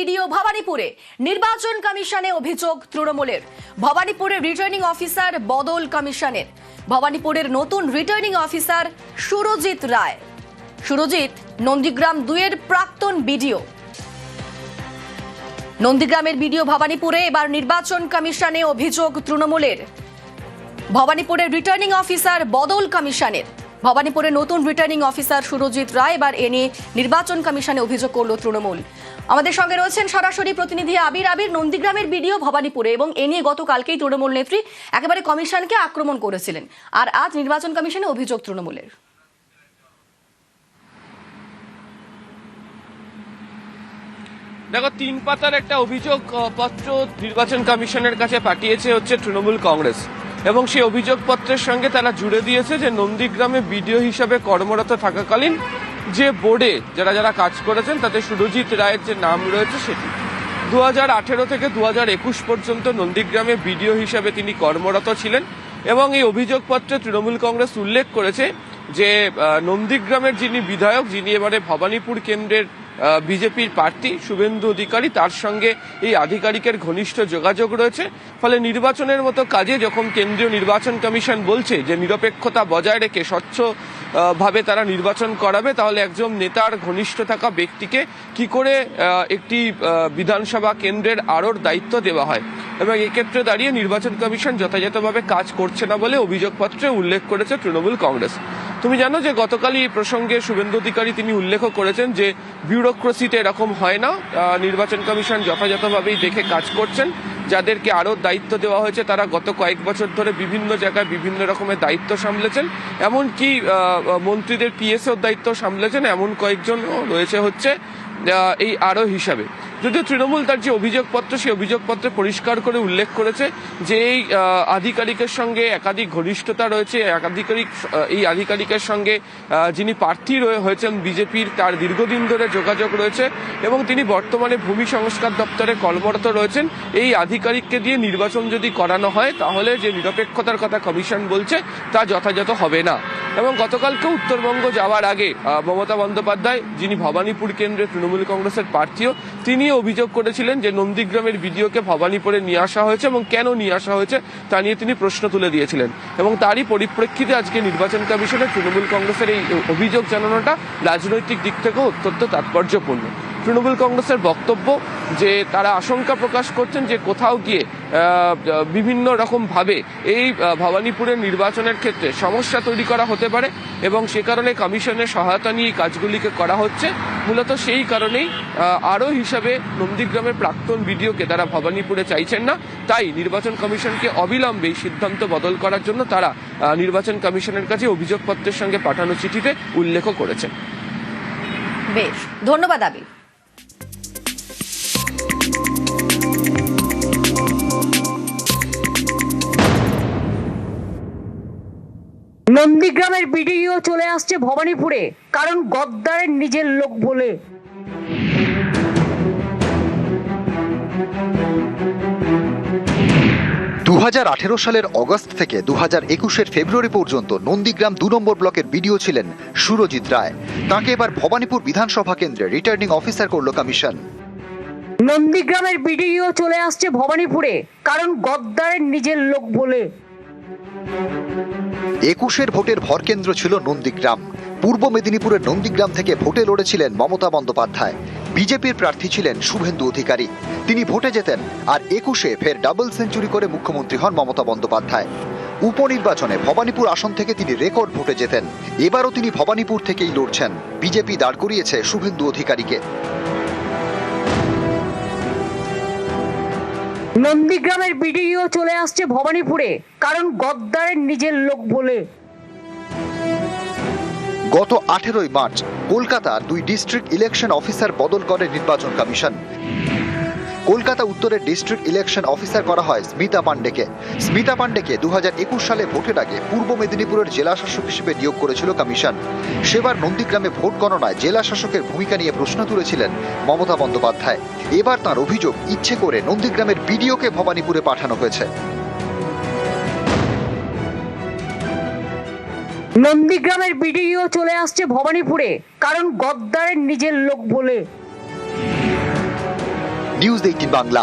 BDO ভবানীপুরে নির্বাচন কমিশনে অভিযোগ তৃণমূলের। ভবানীপুরের রিটার্নিং অফিসার বদল কমিশনের। ভবানীপুরের নতুন রিটার্নিং অফিসার সুরজিৎ রায়। সুরজিৎ নন্দীগ্রাম 2-এর প্রাক্তন বিডিও। নন্দীগ্রামের বিডিও ভবানীপুরে এবার নির্বাচন কমিশনে অভিযোগ তৃণমূলের। ভবানীপুরের রিটার্নিং অফিসার বদল কমিশনের। ভবানীপুরের নতুন রিটার্নিং অফিসার সুরজিৎ রায় এবার এ নিয়ে নির্বাচন কমিশনে অভিযোগ করল তৃণমূল। আমাদের সঙ্গে রয়েছেন সরাসরি প্রতিনিধি আবির। নন্দীগ্রামের বিডিও ভবানীপুরে এবং এ নিয়ে গতকালকেই তৃণমূল নেত্রী একেবারে কমিশনকে আক্রমণ করেছিলেন, আর আজ নির্বাচন কমিশনে অভিযোগ তৃণমূলের। দেখো, 3 পাতার একটা অভিযোগ পত্র নির্বাচন কমিশনের কাছে পাঠিয়েছে হচ্ছে তৃণমূল কংগ্রেস, এবং সেই অভিযোগপত্রের সঙ্গে তারা জুড়ে দিয়েছে যে নন্দীগ্রামে বিডিও হিসাবে কর্মরত থাকাকালীন যে বোর্ডে যারা কাজ করেছেন তাতে সুরজিৎ রায়ের যে নাম রয়েছে সেটি 2018 থেকে 2021 পর্যন্ত নন্দীগ্রামে বিডিও হিসাবে তিনি কর্মরত ছিলেন। এবং এই অভিযোগপত্রে তৃণমূল কংগ্রেস উল্লেখ করেছে যে নন্দীগ্রামের যিনি বিধায়ক, যিনি এবারে ভবানীপুর কেন্দ্রের বিজেপির প্রার্থী শুভেন্দু অধিকারী, তার সঙ্গে এই আধিকারিকের ঘনিষ্ঠ যোগাযোগ রয়েছে। ফলে নির্বাচনের মতো কাজে যখন কেন্দ্রীয় নির্বাচন কমিশন বলছে যে নিরপেক্ষতা বজায় রেখে স্বচ্ছ ভাবে তারা নির্বাচন করাবে, তাহলে একজন নেতার ঘনিষ্ঠ থাকা ব্যক্তিকে কি করে একটি বিধানসভা কেন্দ্রের আরোর দায়িত্ব দেওয়া হয়, এবং এক্ষেত্রে দাঁড়িয়ে নির্বাচন কমিশন যথাযথভাবে কাজ করছে না বলে অভিযোগপত্রে উল্লেখ করেছে তৃণমূল কংগ্রেস। তুমি জানো যে গতকালই এই প্রসঙ্গে শুভেন্দু অধিকারী তিনি উল্লেখ করেছেন যে বিউরোক্রেসিতে এরকম হয় না, নির্বাচন কমিশন যথাযথভাবেই দেখে কাজ করছেন। যাদেরকে আরও দায়িত্ব দেওয়া হয়েছে তারা গত কয়েক বছর ধরে বিভিন্ন জায়গায় বিভিন্ন রকমের দায়িত্ব সামলেছেন, এমনকি মন্ত্রীদের পিএসওর দায়িত্ব সামলেছেন, এমন কয়েকজন রয়েছে হচ্ছে এই আরও হিসাবে। যদিও তৃণমূল তার যে অভিযোগপত্র সেই অভিযোগপত্রে পরিষ্কার করে উল্লেখ করেছে যে এই আধিকারিকের সঙ্গে একাধিক ঘনিষ্ঠতা রয়েছে, এই আধিকারিকের সঙ্গে যিনি প্রার্থী হয়েছেন বিজেপির, তার দীর্ঘদিন ধরে যোগাযোগ রয়েছে এবং তিনি বর্তমানে ভূমি সংস্কার দপ্তরে কর্মরত রয়েছেন। এই আধিকারিককে দিয়ে নির্বাচন যদি করানো হয় তাহলে যে নিরপেক্ষতার কথা কমিশন বলছে তা যথাযথ হবে না। এবং গতকালকে উত্তরবঙ্গ যাওয়ার আগে মমতা বন্দ্যোপাধ্যায়, যিনি ভবানীপুর কেন্দ্রে তৃণমূল কংগ্রেসের প্রার্থীও, তিনি অভিযোগ করেছিলেন যে নন্দীগ্রামের বিডিওকে ভবানীপুরে নিয়ে আসা হয়েছে এবং কেন নিয়ে আসা হয়েছে তা নিয়ে তিনি প্রশ্ন তুলে দিয়েছিলেন। এবং তারই পরিপ্রেক্ষিতে আজকে নির্বাচন কমিশনে তৃণমূল কংগ্রেসের এই অভিযোগ জানানোটা রাজনৈতিক দিক থেকেও অত্যন্ত তাৎপর্যপূর্ণ। তৃণমূল কংগ্রেসের বক্তব্য যে তারা আশঙ্কা প্রকাশ করছেন যে কোথাও গিয়ে বিভিন্ন রকমভাবে এই ভবানীপুরের নির্বাচনের ক্ষেত্রে সমস্যা তৈরি করা হতে পারে, এবং সে কারণে কমিশনের সহায়তা নিয়ে কাজগুলিকে করা হচ্ছে। মূলত সেই কারণেই আরও হিসাবে নন্দীগ্রামের প্রাক্তন বিডিওকে তারা ভবানীপুরে চাইছেন না, তাই নির্বাচন কমিশনকে অবিলম্বে এই সিদ্ধান্ত বদল করার জন্য তারা নির্বাচন কমিশনের কাছে অভিযোগপত্রের সঙ্গে পাঠানো চিঠিতে উল্লেখ করেছেন। বেশ, ধন্যবাদ আবির। নন্দীগ্রামের বিডিও চলে আসছে ভবানীপুরে, কারণ গদ্দারের নিজের লোক বলে। 2018 সালের অগস্ট থেকে 2021 ফেব্রুয়ারি পর্যন্ত নন্দীগ্রাম 2 নম্বর ব্লকের বিডিও ছিলেন সুরজিৎ রায়। তাকে এবার ভবানীপুর বিধানসভা কেন্দ্রে রিটার্নিং অফিসার করল কমিশন। নন্দীগ্রামের বিডিও চলে আসছে ভবানীপুরে, কারণ গদ্দারের নিজের লোক বলে। 21 ভোটের ভরকেন্দ্র ছিল নন্দীগ্রাম। পূর্ব মেদিনীপুরের নন্দীগ্রাম থেকে ভোটে লড়েছিলেন মমতা বন্দ্যোপাধ্যায়। বিজেপির প্রার্থী ছিলেন শুভেন্দু অধিকারী। তিনি ভোটে যেতেন, আর 21 ফের ডাবল সেঞ্চুরি করে মুখ্যমন্ত্রী হন মমতা বন্দ্যোপাধ্যায়। উপনির্বাচনে ভবানীপুর আসন থেকে তিনি রেকর্ড ভোটে যেতেন। এবারও তিনি ভবানীপুর থেকেই লড়ছেন। বিজেপি দাঁড় করিয়েছে শুভেন্দু অধিকারীকে। নন্দীগ্রামের বিডিও চলে আসছে ভবানীপুরে, কারণ গদ্দারের নিজের লোক বলে। গত 18 মার্চ কলকাতার 2 ডিস্ট্রিক্ট ইলেকশন অফিসার বদল করে নির্বাচন কমিশন। কলকাতা উত্তরের ডিস্ট্রিক্ট ইলেকশন অফিসার করা হয় স্মিতা পান্ডেকে। স্মিতা পান্ডেকে 2021 সালে ভোটের আগে পূর্ব মেদিনীপুরের জেলা শাসক হিসেবে নিয়োগ করেছিল কমিশন। সেবার নন্দীগ্রামে ভোট গণনায় জেলা শাসকের ভূমিকা নিয়ে প্রশ্ন তুলেছিলেন মমতা বন্দ্যোপাধ্যায়। এবার তার অভিযোগ, ইচ্ছে করে নন্দীগ্রামের বিডিওকে ভবানীপুরে পাঠানো হয়েছে। নন্দীগ্রামের বিডিও চলে আসছে ভবানীপুরে, কারণ গদ্দারের নিজের লোক বলে। নিউজ 18 বাংলা।